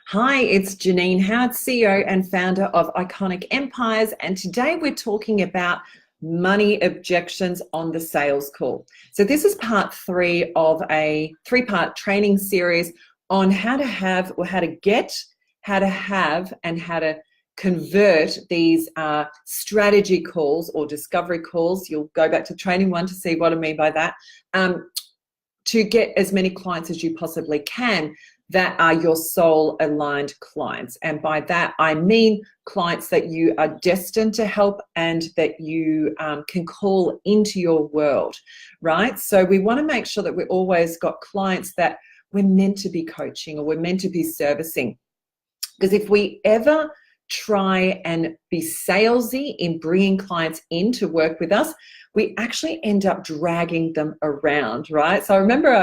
Hi, it's Genine Howard, CEO and founder of Iconic Empires, and today we're talking about money objections on the sales call. So this is part 3 of a 3-part training series on how to have, or how to get, how to have, and how to convert these strategy calls or discovery calls. You'll go back to training 1 to see what I mean by that, to get as many clients as you possibly can that are your soul aligned clients. And by that, I mean clients that you are destined to help and that you can call into your world, right? So we want to make sure that we've always got clients that we're meant to be coaching or we're meant to be servicing. Because if we ever try and be salesy in bringing clients in to work with us, we actually end up dragging them around, right? So I remember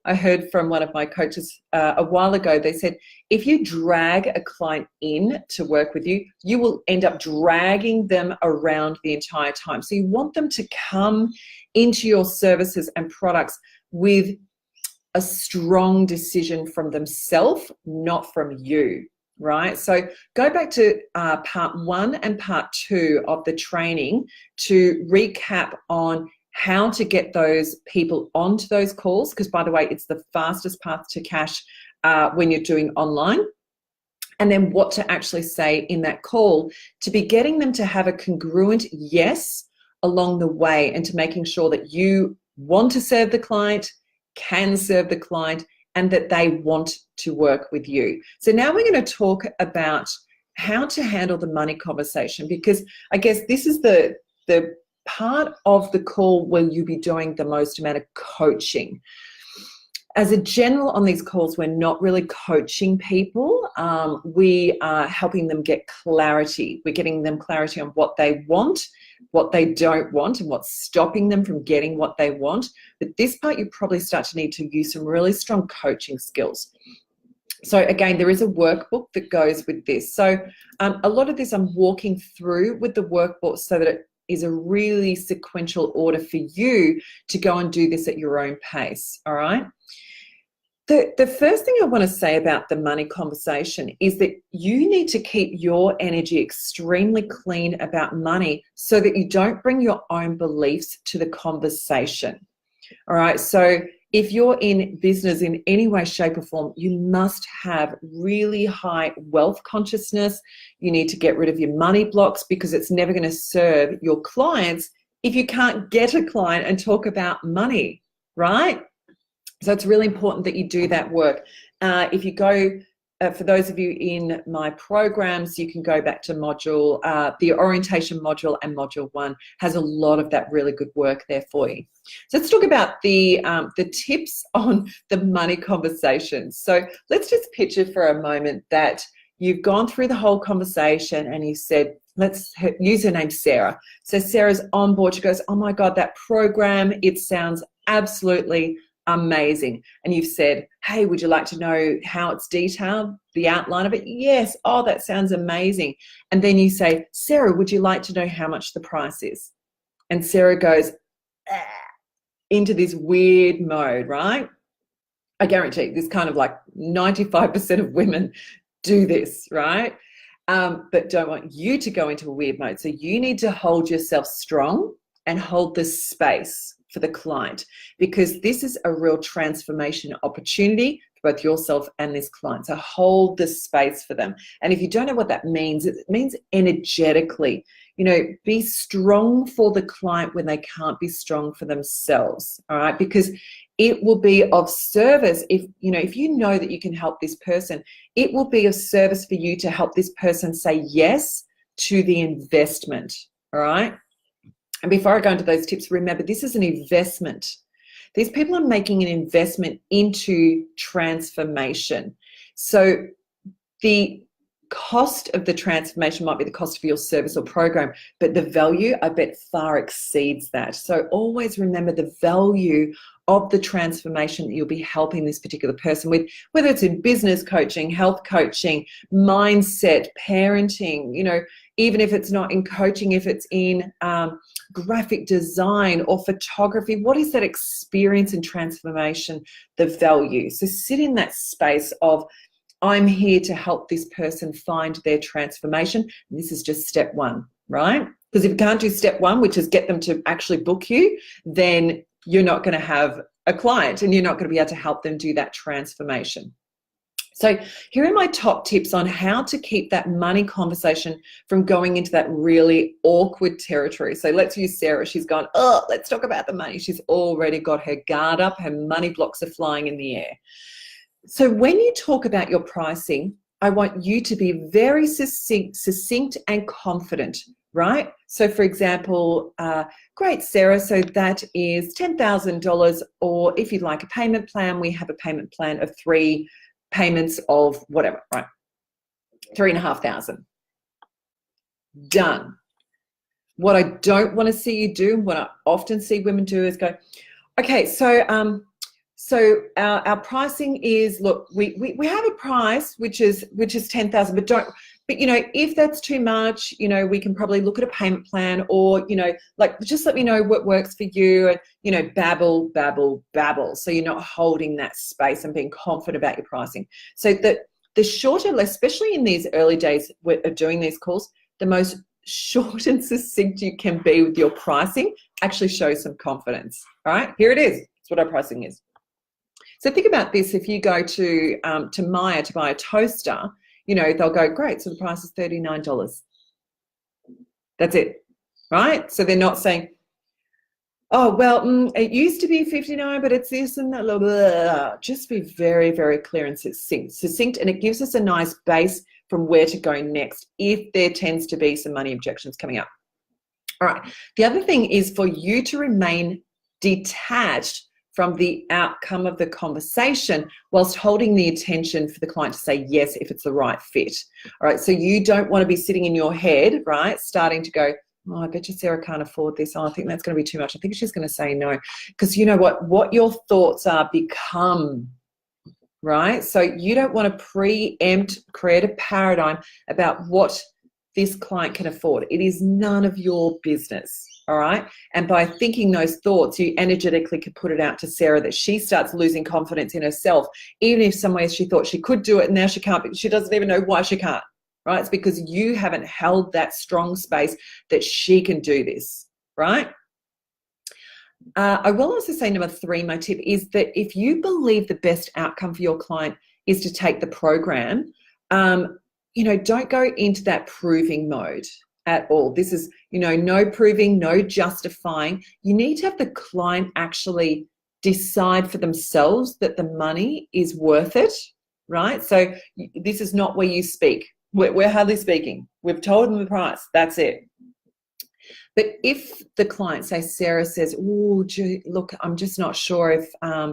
I heard from one of my coaches a while ago, they said, if you drag a client in to work with you, you will end up dragging them around the entire time. So you want them to come into your services and products with a strong decision from themselves, not from you, right? So go back to part 1 and part 2 of the training to recap on how to get those people onto those calls, because by the way, it's the fastest path to cash when you're doing online. And then what to actually say in that call to be getting them to have a congruent yes along the way, and to making sure that you want to serve the client, can serve the client, and that they want to work with you. So now we're going to talk about how to handle the money conversation, because I guess this is the part of the call where you'll be doing the most amount of coaching. As a general on these calls, we're not really coaching people. We are helping them get clarity. We're getting them clarity on what they want, what they don't want, and what's stopping them from getting what they want. But this part, you probably start to need to use some really strong coaching skills. So again, there is a workbook that goes with this. So a lot of this I'm walking through with the workbook so that it is a really sequential order for you to go and do this at your own pace, all right? The first thing I want to say about the money conversation is that you need to keep your energy extremely clean about money so that you don't bring your own beliefs to the conversation, all right? So if you're in business in any way, shape, or form, you must have really high wealth consciousness. You need to get rid of your money blocks, because it's never going to serve your clients if you can't get a client and talk about money, right? So it's really important that you do that work. If you go, for those of you in my programs, you can go back to module, the orientation module, and module 1 has a lot of that really good work there for you. So let's talk about the tips on the money conversation. So let's just picture for a moment that you've gone through the whole conversation and you said, let's use her name, Sarah. So Sarah's on board. She goes, oh my God, that program, it sounds absolutely amazing. And you've said, hey, would you like to know how it's detailed, the outline of it? Yes. Oh, that sounds amazing. And then you say, Sarah, would you like to know how much the price is? And Sarah goes into this weird mode, right? I guarantee this kind of like 95% of women do this, right? But don't want you to go into a weird mode. So you need to hold yourself strong and hold the space for the client, because this is a real transformation opportunity for both yourself and this client. So hold the space for them. And if you don't know what that means, it means energetically, be strong for the client when they can't be strong for themselves, all right? Because it will be of service if you know that you can help this person, it will be of service for you to help this person say yes to the investment, all right? And before I go into those tips, remember, this is an investment. These people are making an investment into transformation. So the cost of the transformation might be the cost of your service or program, but the value, I bet, far exceeds that. So always remember the value of the transformation that you'll be helping this particular person with, whether it's in business coaching, health coaching, mindset, parenting, even if it's not in coaching, if it's in graphic design or photography, what is that experience and transformation, the value? So sit in that space of I'm here to help this person find their transformation. And this is just step one, right? Because if you can't do step one, which is get them to actually book you, then you're not going to have a client and you're not going to be able to help them do that transformation. So here are my top tips on how to keep that money conversation from going into that really awkward territory. So let's use Sarah. She's gone, oh, let's talk about the money. She's already got her guard up. Her money blocks are flying in the air. So when you talk about your pricing, I want you to be very succinct and confident, right? So for example, great, Sarah, so that is $10,000, or if you'd like a payment plan, we have a payment plan of 3 payments of whatever, right? 3,500. Done. What I don't want to see you do, what I often see women do, is go, okay, so our pricing is, look, we have a price which is 10,000, but you know, if that's too much, you know, we can probably look at a payment plan, or, you know, like, just let me know what works for you, and, you know, babble. So you're not holding that space and being confident about your pricing. So the shorter, especially in these early days of doing these calls, the most short and succinct you can be with your pricing actually shows some confidence. All right, here it is. It's what our pricing is. So think about this. If you go to Myer to buy a toaster, you know, they'll go, great, so the price is $39. That's it, right? So they're not saying, oh, well, it used to be $59, but it's this and that, blah, blah, blah. Just be very, very clear and succinct, and it gives us a nice base from where to go next if there tends to be some money objections coming up. All right, the other thing is for you to remain detached from the outcome of the conversation whilst holding the attention for the client to say yes if it's the right fit. All right, so you don't want to be sitting in your head, right, starting to go, oh, I bet you Sarah can't afford this. Oh, I think that's going to be too much. I think she's going to say no. Because you know what your thoughts are become, right? So you don't want to preempt, create a paradigm about what this client can afford. It is none of your business. All right. And by thinking those thoughts, you energetically could put it out to Sarah that she starts losing confidence in herself, even if some ways she thought she could do it and now she can't, but she doesn't even know why she can't. Right. It's because you haven't held that strong space that she can do this. Right. I will also say number 3, my tip is that if you believe the best outcome for your client is to take the program, you know, don't go into that proving mode at all. This is, you know, no proving, no justifying. You need to have the client actually decide for themselves that the money is worth it, right? So this is not where you speak. We're hardly speaking. We've told them the price. That's it. But if the client, say Sarah says, oh, look, I'm just not sure if,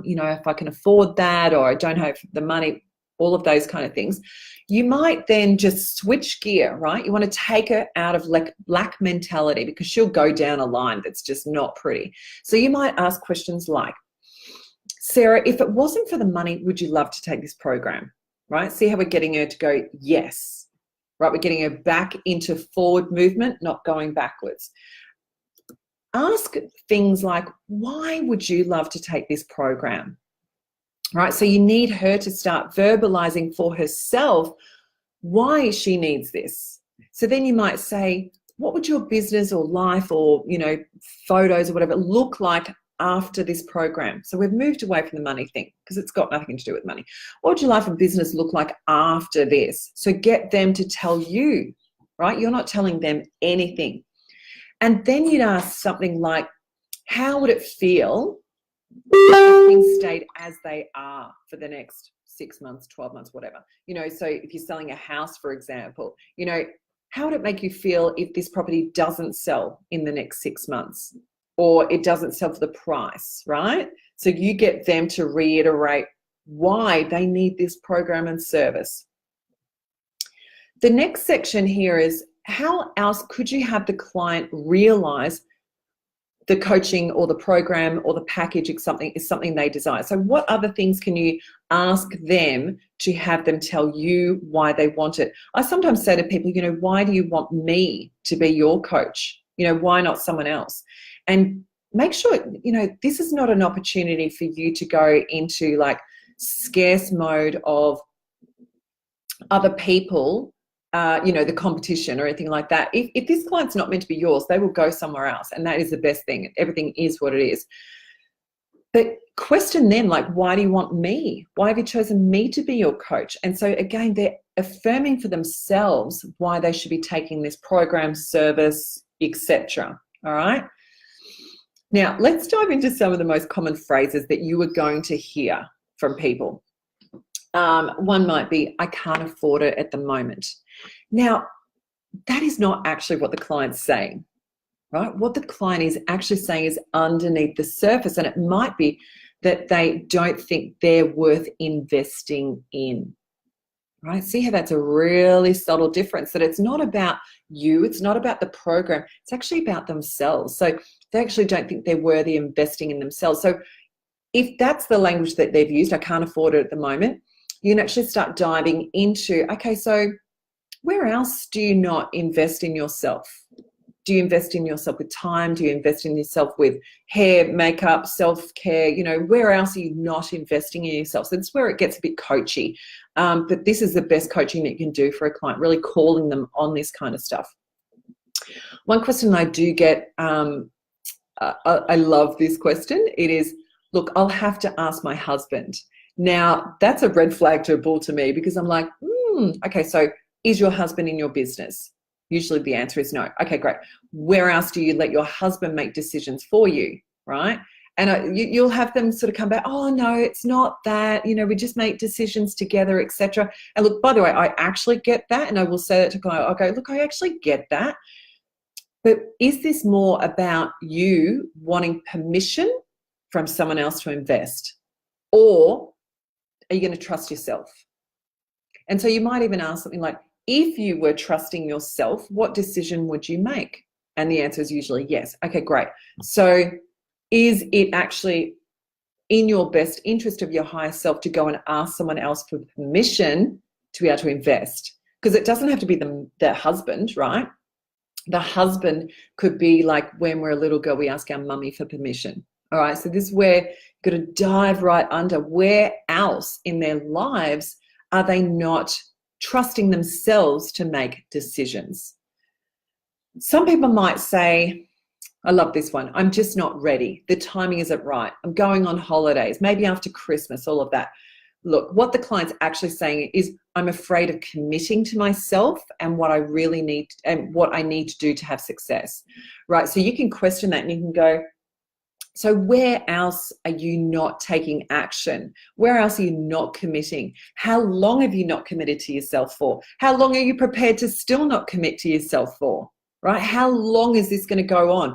you know, if I can afford that, or I don't have the money, all of those kind of things, you might then just switch gear, right? You want to take her out of lack mentality, because she'll go down a line that's just not pretty. So you might ask questions like, Sarah, if it wasn't for the money, would you love to take this program, right? See how we're getting her to go, yes, right? We're getting her back into forward movement, not going backwards. Ask things like, why would you love to take this program? Right, so you need her to start verbalizing for herself why she needs this. So then you might say, what would your business or life or, you know, photos or whatever look like after this program? So we've moved away from the money thing because it's got nothing to do with money. What would your life and business look like after this? So get them to tell you, right? You're not telling them anything. And then you'd ask something like, how would it feel if things stayed as they are for the next 6 months, 12 months, whatever? You know, so if you're selling a house, for example, you know, how would it make you feel if this property doesn't sell in the next 6 months, or it doesn't sell for the price, right? So you get them to reiterate why they need this program and service. The next section here is, how else could you have the client realize the coaching or the program or the package is something they desire? So what other things can you ask them to have them tell you why they want it? I sometimes say to people, you know, why do you want me to be your coach? You know, why not someone else? And make sure, you know, this is not an opportunity for you to go into like scarce mode of, other people, the competition or anything like that. If this client's not meant to be yours, they will go somewhere else, and that is the best thing. Everything is what it is. But question them, like, why do you want me? Why have you chosen me to be your coach? And so again, they're affirming for themselves why they should be taking this program, service, etc. All right. Now, let's dive into some of the most common phrases that you are going to hear from people. One might be, I can't afford it at the moment. Now, that is not actually what the client's saying, right? What the client is actually saying is underneath the surface, and it might be that they don't think they're worth investing in, right? See how that's a really subtle difference, that it's not about you, it's not about the program, it's actually about themselves. So they actually don't think they're worthy of investing in themselves. So if that's the language that they've used, I can't afford it at the moment, you can actually start diving into, okay, so where else do you not invest in yourself? Do you invest in yourself with time? Do you invest in yourself with hair, makeup, self-care? Where else are you not investing in yourself? So that's where it gets a bit coachy. But this is the best coaching that you can do for a client, really calling them on this kind of stuff. One question I do get, I love this question. It is, look, I'll have to ask my husband. Now, that's a red flag to a bull to me, because I'm like, okay, so is your husband in your business? Usually the answer is no. Okay, great. Where else do you let your husband make decisions for you, right? And you'll have them sort of come back, oh, no, it's not that, we just make decisions together, etc. And look, by the way, I actually get that, and I will say that to client, I'll go, look, I actually get that. But is this more about you wanting permission from someone else to invest? Or are you going to trust yourself? And so you might even ask something like, if you were trusting yourself, what decision would you make? And the answer is usually yes. Okay, great. So is it actually in your best interest of your higher self to go and ask someone else for permission to be able to invest? Because it doesn't have to be the husband, right? The husband could be like, when we're a little girl, we ask our mummy for permission. All right, so this is where you've got to dive right under. Where else in their lives are they not trusting themselves to make decisions? Some people might say, I love this one, I'm just not ready. The timing isn't right. I'm going on holidays, maybe after Christmas, all of that. Look, what the client's actually saying is, I'm afraid of committing to myself and what I really need and what I need to do to have success, right? So you can question that and you can go, so where else are you not taking action? Where else are you not committing? How long have you not committed to yourself for? How long are you prepared to still not commit to yourself for, right? How long is this going to go on?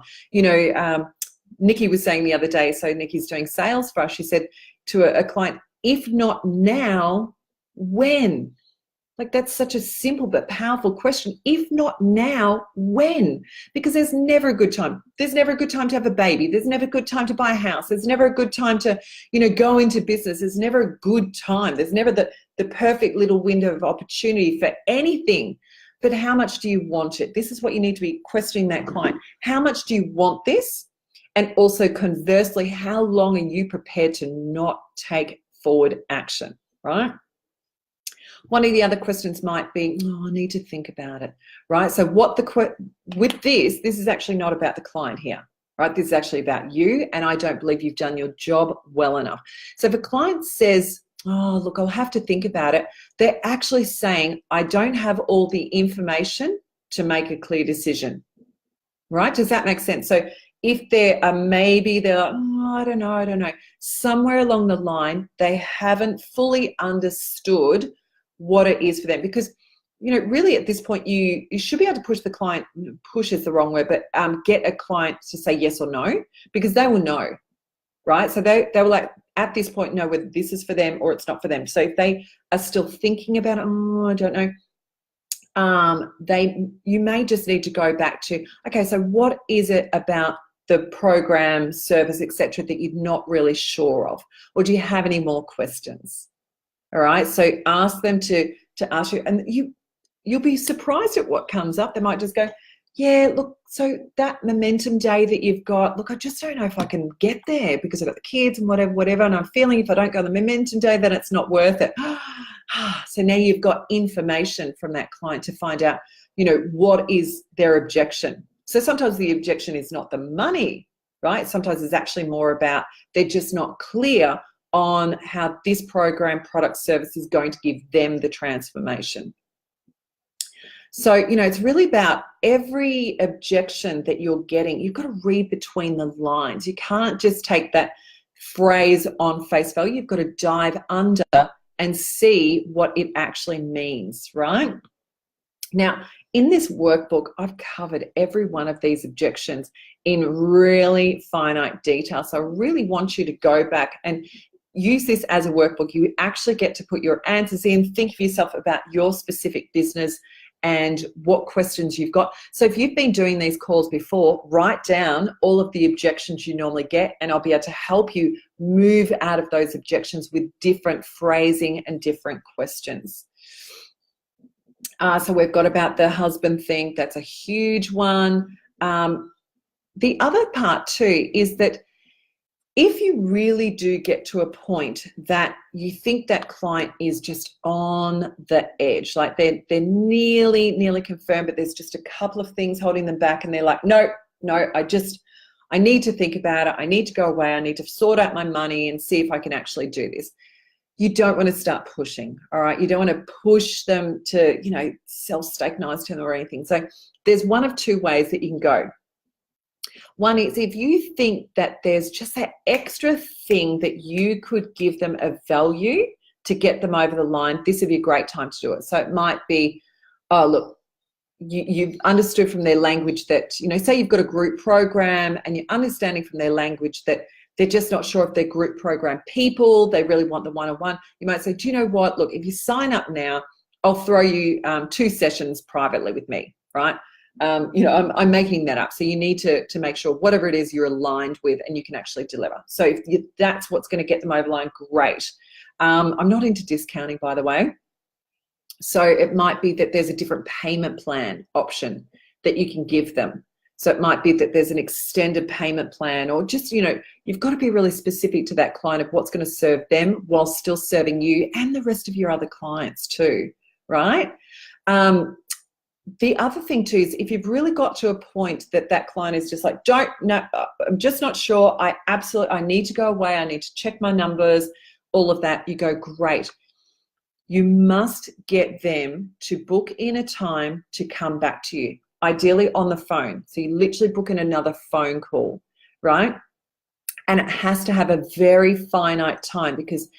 Nikki was saying the other day, so Nikki's doing sales for us, she said to a client, if not now, when? Like, that's such a simple but powerful question. If not now, when? Because there's never a good time. There's never a good time to have a baby. There's never a good time to buy a house. There's never a good time to, go into business. There's never a good time. There's never the perfect little window of opportunity for anything. But how much do you want it? This is what you need to be questioning that client. How much do you want this? And also conversely, how long are you prepared to not take forward action, right? One of the other questions might be, I need to think about it, right? So with this is actually not about the client here, right? This is actually about you, and I don't believe you've done your job well enough. So if a client says, oh, look, I'll have to think about it, they're actually saying, I don't have all the information to make a clear decision, right? Does that make sense? So if they're like, oh, I don't know. Somewhere along the line, they haven't fully understood what it is for them, because really at this point you should be able to push the client, push is the wrong word, but get a client to say yes or no, because they will know, right? So they will, like, at this point know whether this is for them or it's not for them. So if they are still thinking about it, I don't know, you may just need to go back to, okay, so what is it about the program, service, etc., that you're not really sure of, or do you have any more questions? All right, so ask them to ask you, and you'll be surprised at what comes up. They might just go, yeah, look, so that momentum day that you've got, look, I just don't know if I can get there because I've got the kids and whatever, and I'm feeling if I don't go on the momentum day, then it's not worth it. So now you've got information from that client to find out, what is their objection. So sometimes the objection is not the money, right? Sometimes it's actually more about they're just not clear on how this program, product, service is going to give them the transformation. So, it's really about every objection that you're getting, you've got to read between the lines. You can't just take that phrase on face value. You've got to dive under and see what it actually means, right? Now, in this workbook, I've covered every one of these objections in really finite detail. So I really want you to go back and use this as a workbook. You actually get to put your answers in, think for yourself about your specific business and what questions you've got. So if you've been doing these calls before, write down all of the objections you normally get, and I'll be able to help you move out of those objections with different phrasing and different questions. So we've got about the husband thing. That's a huge one. The other part too is that if you really do get to a point that you think that client is just on the edge, like they're nearly confirmed, but there's just a couple of things holding them back, and they're like, no, I need to think about it. I need to go away. I need to sort out my money and see if I can actually do this. You don't want to start pushing, all right? You don't want to push them to, self-stake-nize to them or anything. So there's one of two ways that you can go. One is if you think that there's just that extra thing that you could give them a value to get them over the line, this would be a great time to do it. So it might be, oh, look, you've understood from their language that, say you've got a group program and you're understanding from their language that they're just not sure if they're group program people, they really want the one-on-one. You might say, do you know what? Look, if you sign up now, I'll throw you 2 sessions privately with me, right? I'm making that up. So you need to make sure whatever it is you're aligned with and you can actually deliver. So if that's what's going to get them over the line, great. I'm not into discounting, by the way. So it might be that there's a different payment plan option that you can give them. So it might be that there's an extended payment plan, or just, you've got to be really specific to that client of what's going to serve them while still serving you and the rest of your other clients too, right? The other thing too is if you've really got to a point that that client is just like, I'm just not sure. I need to go away. I need to check my numbers, all of that. You go, great. You must get them to book in a time to come back to you, ideally on the phone. So you literally book in another phone call, right? And it has to have a very finite time, because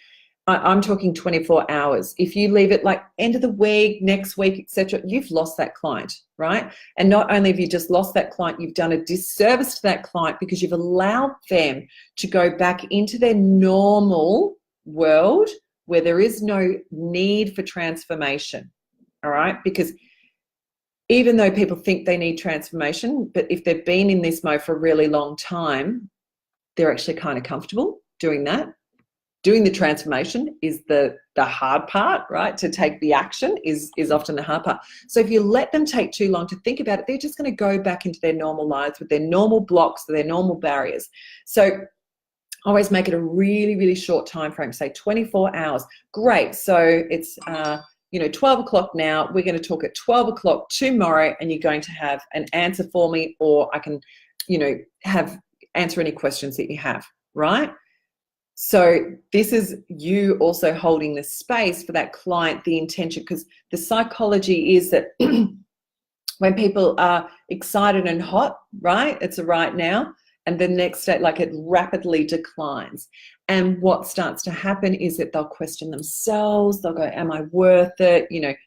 I'm talking 24 hours. If you leave it like end of the week, next week, etc., you've lost that client, right? And not only have you just lost that client, you've done a disservice to that client because you've allowed them to go back into their normal world where there is no need for transformation, all right? Because even though people think they need transformation, but if they've been in this mode for a really long time, they're actually kind of comfortable doing that. Doing the transformation is the hard part, right? To take the action is often the hard part. So if you let them take too long to think about it, they're just going to go back into their normal lives with their normal blocks, their normal barriers. So always make it a really, really short time frame, say 24 hours. Great. So it's 12 o'clock now. We're going to talk at 12 o'clock tomorrow, and you're going to have an answer for me, or I can, answer any questions that you have, right? So this is you also holding the space for that client, the intention, because the psychology is that when people are excited and hot, right, it's a right now, and the next day, like, it rapidly declines. And what starts to happen is that they'll question themselves. They'll go, am I worth it?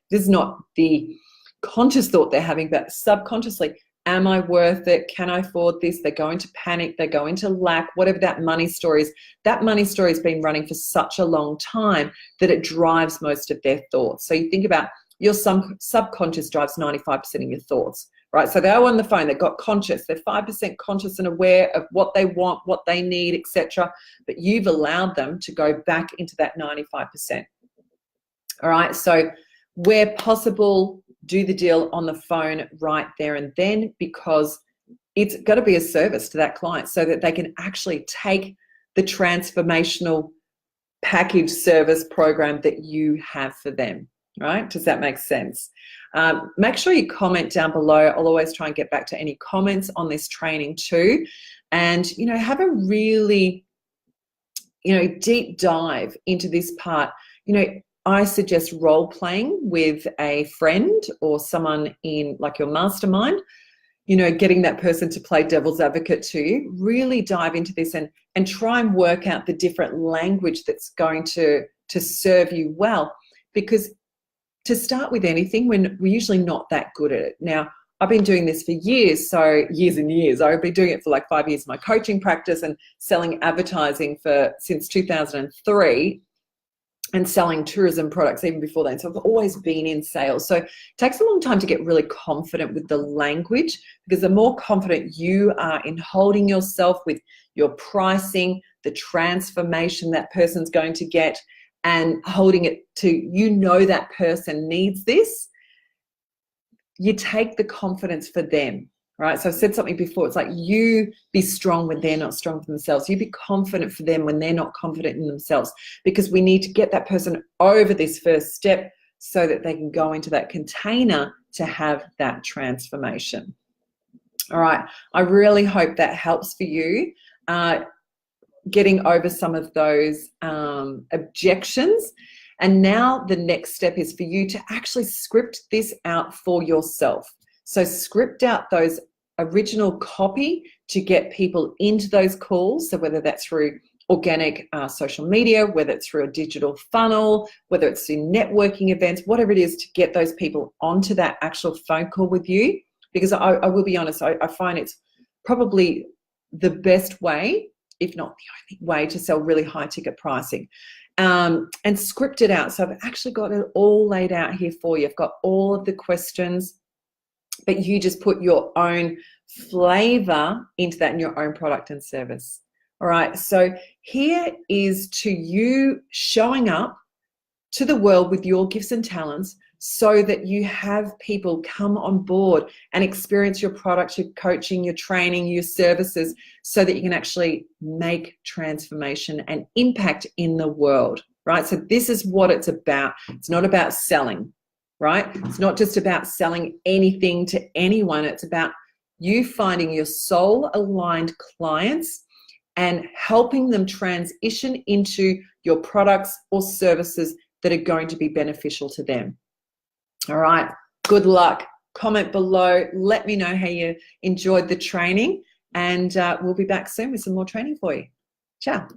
This is not the conscious thought they're having, but subconsciously, am I worth it? Can I afford this? They're going to panic. They're going to lack, whatever that money story is. That money story has been running for such a long time that it drives most of their thoughts. So you think about your subconscious drives 95% of your thoughts, right? So they're on the phone, they've got conscious, they're 5% conscious and aware of what they want, what they need, etc. But you've allowed them to go back into that 95%. All right, so where possible, do the deal on the phone right there and then, because it's got to be a service to that client so that they can actually take the transformational package service program that you have for them, right? Does that make sense? Make sure you comment down below. I'll always try and get back to any comments on this training too. And, have a really, deep dive into this part. I suggest role playing with a friend or someone in like your mastermind, getting that person to play devil's advocate to you. Really dive into this and try and work out the different language that's going to serve you well. Because to start with anything, we're usually not that good at it. Now, I've been doing this for years, so years and years. I've been doing it for like 5 years in my coaching practice and selling advertising since 2003. And selling tourism products even before then. So I've always been in sales. So it takes a long time to get really confident with the language, because the more confident you are in holding yourself with your pricing, the transformation that person's going to get, and holding it to, that person needs this, you take the confidence for them. Right? So I've said something before. It's like, you be strong when they're not strong for themselves. You be confident for them when they're not confident in themselves, because we need to get that person over this first step so that they can go into that container to have that transformation. All right. I really hope that helps for you, getting over some of those objections. And now the next step is for you to actually script this out for yourself. So script out those original copy to get people into those calls. So whether that's through organic social media, whether it's through a digital funnel, whether it's in networking events, whatever it is, to get those people onto that actual phone call with you. Because I will be honest, I find it's probably the best way, if not the only way, to sell really high ticket pricing. And script it out. So I've actually got it all laid out here for you. I've got all of the questions, but you just put your own flavor into that in your own product and service. All right, so here is to you showing up to the world with your gifts and talents so that you have people come on board and experience your products, your coaching, your training, your services, so that you can actually make transformation and impact in the world, right? So this is what it's about. It's not about selling. Right? It's not just about selling anything to anyone. It's about you finding your soul-aligned clients and helping them transition into your products or services that are going to be beneficial to them. All right. Good luck. Comment below. Let me know how you enjoyed the training, and we'll be back soon with some more training for you. Ciao.